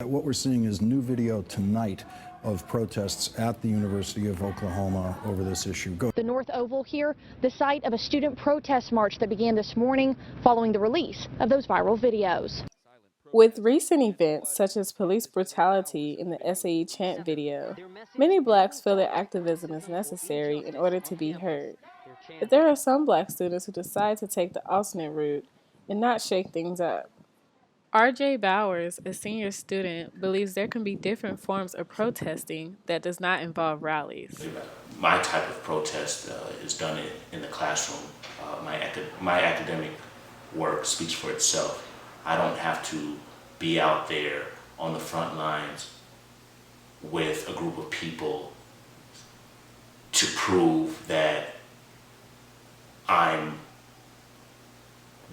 What we're seeing is new video tonight of protests at the University of Oklahoma over this issue. The North Oval here, the site of a student protest march that began this morning following the release of those viral videos. With recent events such as police brutality in the SAE chant video, many blacks feel that activism is necessary in order to be heard. But there are some black students who decide to take the alternate route and not shake things up. R.J. Bowers, a senior student, believes there can be different forms of protesting that does not involve rallies. My type of protest is done in the classroom. My academic work speaks for itself. I don't have to be out there on the front lines with a group of people to prove that I'm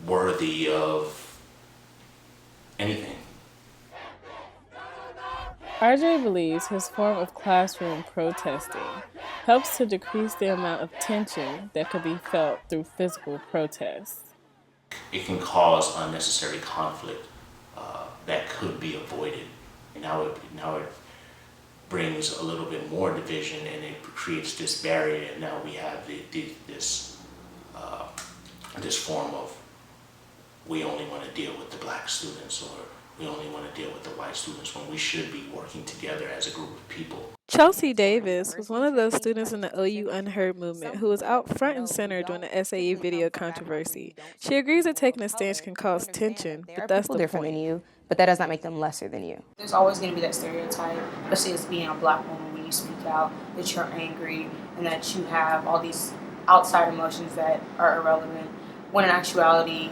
worthy of anything. RJ believes his form of classroom protesting helps to decrease the amount of tension that could be felt through physical protests. It can cause unnecessary conflict that could be avoided. Now it brings a little bit more division, and it creates this barrier, and now we have this form of, we only want to deal with the black students, or we only want to deal with the white students, when we should be working together as a group of people. Chelsea Davis was one of those students in the OU Unheard movement who was out front and center during the SAE video controversy. She agrees that taking a stance can cause tension, but that's the different point. than you, but that does not make them lesser than you. There's always going to be that stereotype, especially as being a black woman, when you speak out, that you're angry and that you have all these outside emotions that are irrelevant, when in actuality,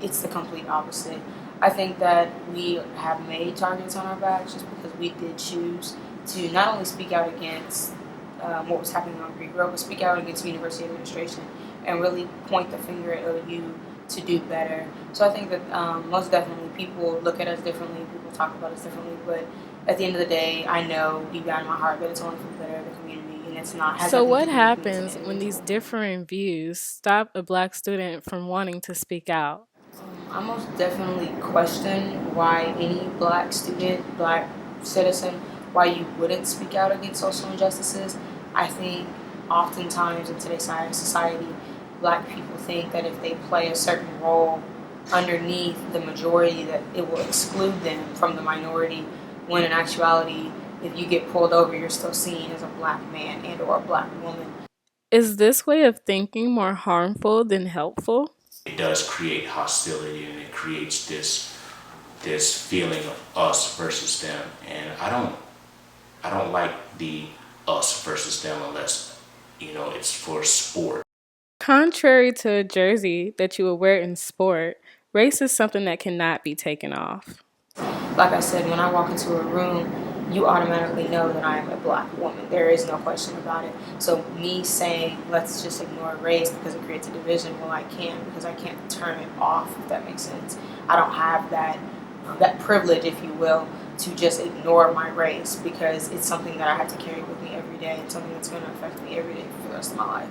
it's the complete opposite. I think that we have made targets on our backs just because we did choose to not only speak out against what was happening on Greek Grove, but speak out against university administration and really point the finger at OU to do better. So I think that most definitely people look at us differently, people talk about us differently, but at the end of the day, I know deep down in my heart that it's only for the better of the community, and it's not. So what happens when these differing views stop a black student from wanting to speak out? I most definitely question why any black student, black citizen, why you wouldn't speak out against social injustices. I think oftentimes in today's society, black people think that if they play a certain role underneath the majority, that it will exclude them from the minority, when in actuality, if you get pulled over, you're still seen as a black man and or a black woman. Is this way of thinking more harmful than helpful? It does create hostility, and it creates this feeling of us versus them, and I don't like the us versus them unless it's for sport. Contrary to a jersey that you would wear in sport, race is something that cannot be taken off. Like I said, when I walk into a room, you automatically know that I am a black woman. There is no question about it. So me saying, let's just ignore race because it creates a division, well, I can't, because I can't turn it off, if that makes sense. I don't have that privilege, if you will, to just ignore my race, because it's something that I have to carry with me every day and something that's going to affect me every day for the rest of my life.